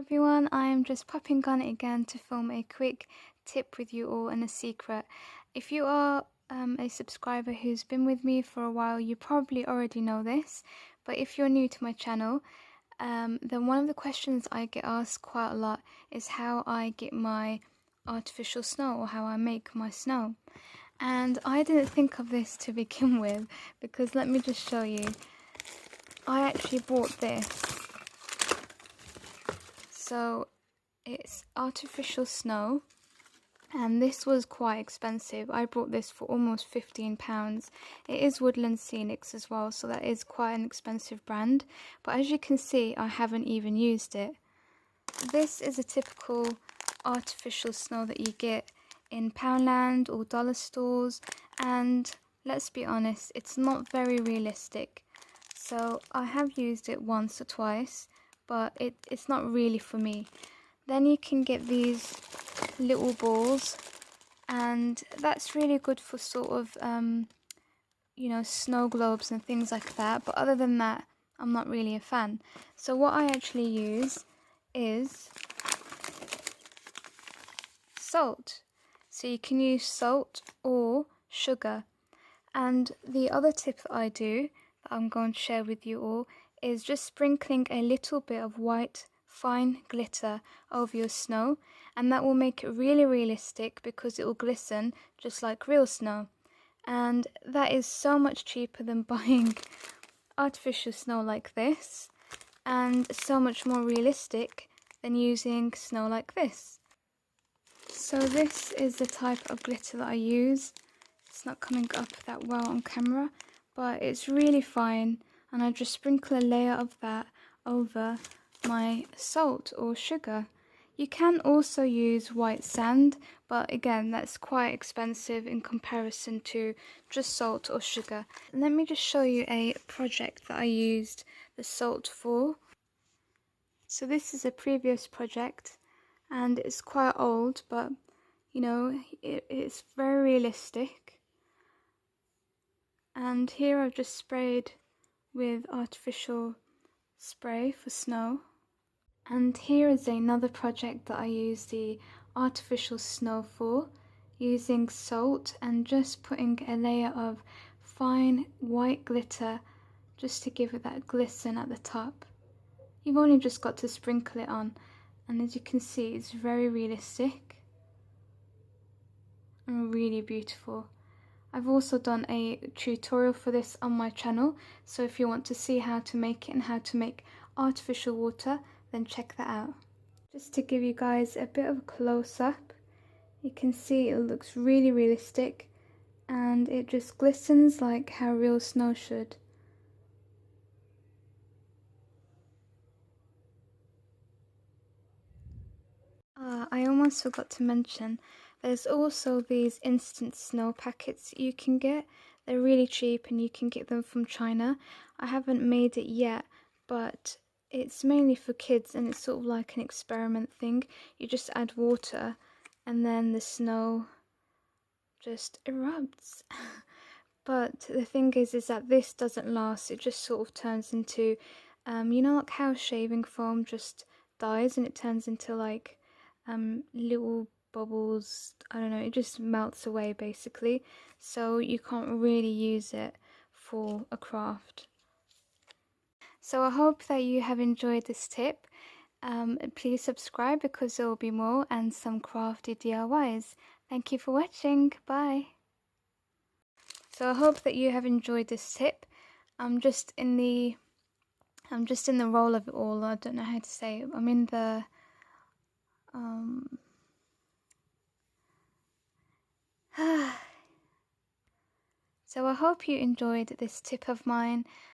Everyone, I'm just popping on it again to film a quick tip with you all and a secret. If you are a subscriber who's been with me for a while, you probably already know this, but if you're new to my channel, then one of the questions I get asked quite a lot is how I get my artificial snow or how I make my snow. And I didn't think of this to begin with, because let me just show you. I actually bought this. So it's artificial snow, and this was quite expensive. I bought this for almost £15. It is Woodland Scenics as well, so that is quite an expensive brand, but as you can see, I haven't even used it. This is a typical artificial snow that you get in Poundland or dollar stores, and let's be honest, it's not very realistic. So I have used it once or twice, but it's not really for me. Then you can get these little balls, and that's really good for sort of you know, snow globes and things like that, but other than that, I'm not really a fan. So what I actually use is salt. So you can use salt or sugar. And the other tip that I do, that I'm going to share with you all, is just sprinkling a little bit of white fine glitter over your snow, and that will make it really realistic because it will glisten just like real snow. And that is so much cheaper than buying artificial snow like this, and so much more realistic than using snow like this. So this is the type of glitter that I use. It's not coming up that well on camera, but it's really fine, and I just sprinkle a layer of that over my salt or sugar. You can also use white sand, but again, that's quite expensive in comparison to just salt or sugar. Let me just show you a project that I used the salt for. So this is a previous project, and it's quite old, but you know, it's very realistic. And here I've just sprayed with artificial spray for snow. And here is another project that I use the artificial snow for, using salt and just putting a layer of fine white glitter just to give it that glisten at the top. You've only just got to sprinkle it on, and as you can see, it's very realistic and really beautiful. I've also done a tutorial for this on my channel, so if you want to see how to make it and how to make artificial water, then check that out. Just to give you guys a bit of a close-up, you can see it looks really realistic, and it just glistens like how real snow should. I almost forgot to mention, there's also these instant snow packets you can get. They're really cheap and you can get them from China. I haven't made it yet, but it's mainly for kids, and it's sort of like an experiment thing. You just add water and then the snow just erupts. But the thing is that this doesn't last. It just sort of turns into, you know, like how shaving foam just dies and it turns into like little bubbles. I don't know, it just melts away basically, so you can't really use it for a craft. So I hope that you have enjoyed this tip. Please subscribe because there will be more and some crafty DIYs. Thank you for watching. Bye. So I hope that you have enjoyed this tip. I'm just in the role of it all. I don't know how to say it. I'm in the So I hope you enjoyed this tip of mine,